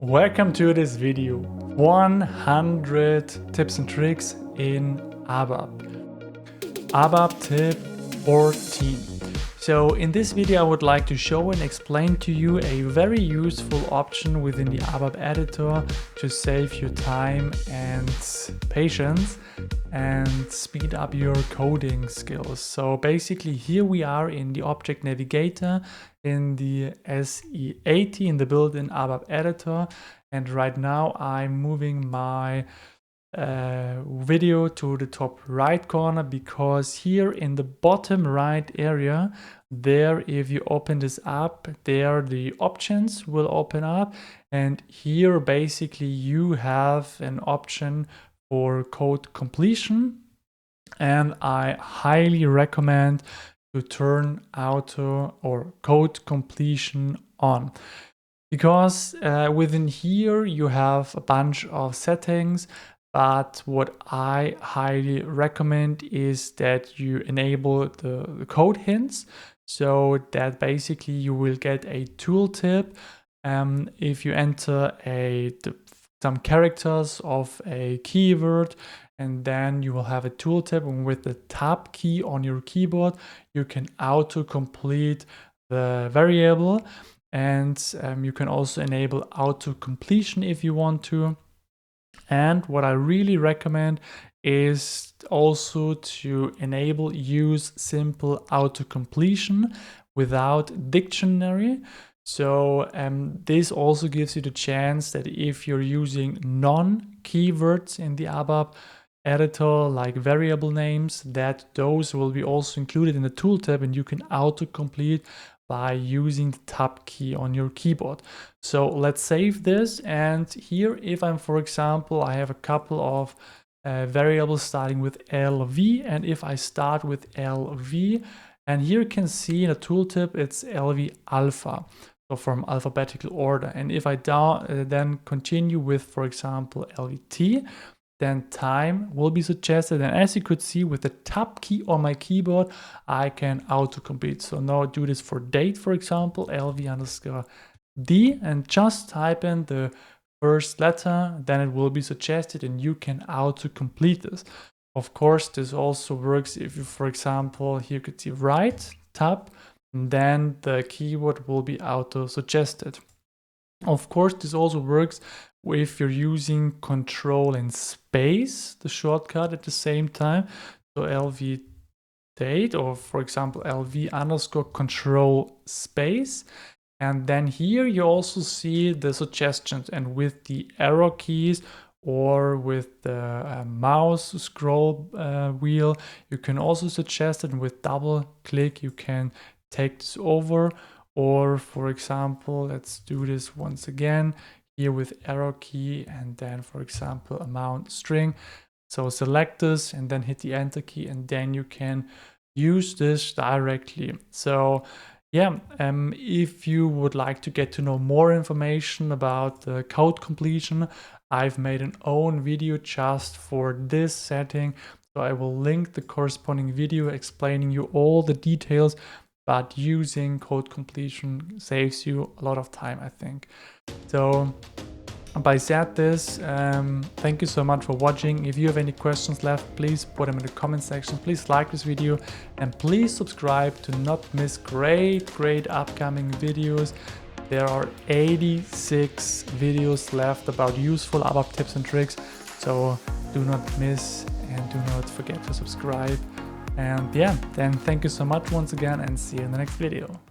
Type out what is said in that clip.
Welcome to this video, 100 tips and tricks in ABAP. ABAP tip 14. So in this video I would like to show and explain to you a very useful option within the ABAP editor to save you time and patience and speed up your coding skills. So basically here we are in the object navigator in the SE80 in the built-in ABAP editor, and right now I'm moving my video to the top right corner, because here in the bottom right area there, if you open this up, there the options will open up, and here basically you have an option for code completion, and I highly recommend to turn auto or code completion on, because within here you have a bunch of settings. But what I highly recommend is that you enable the code hints, so that basically you will get a tooltip if you enter some characters of a keyword, and then you will have a tooltip, and with the tab key on your keyboard you can auto complete the variable, and you can also enable auto completion if you want to. And what I really recommend is also to enable use simple auto completion without dictionary. So this also gives you the chance that if you're using non-keywords in the ABAP editor, like variable names, that those will be also included in the tooltip, and you can auto-complete by using the tab key on your keyboard. So let's save this, and here if I'm, for example, I have a couple of variables starting with LV, and if I start with LV, and here you can see in the tooltip it's LV alpha, so from alphabetical order, and if I then continue with, for example, LVT, then time will be suggested, and as you could see with the tab key on my keyboard I can auto-complete. So now I do this for date, for example, LV_D, and just type in the first letter, then it will be suggested and you can auto-complete this. Of course this also works if you, for example, here you could see right tab, and then the keyword will be auto-suggested. Of course this also works if you're using control and space, the shortcut at the same time. So LV date, or for example LV_control space, and then here you also see the suggestions, and with the arrow keys or with the mouse scroll wheel you can also suggest it, and with double click you can take this over. Or for example, let's do this once again here with arrow key, and then for example amount string. So select this and then hit the enter key, and then you can use this directly. So yeah, if you would like to get to know more information about the code completion, I've made an own video just for this setting, so I will link the corresponding video explaining you all the details. But using code completion saves you a lot of time, I think. So by said this, thank you so much for watching. If you have any questions left, please put them in the comment section. Please like this video, and please subscribe to not miss great upcoming videos. There are 86 videos left about useful ABAP tips and tricks, so do not miss and do not forget to subscribe. And yeah, then thank you so much once again, and see you in the next video.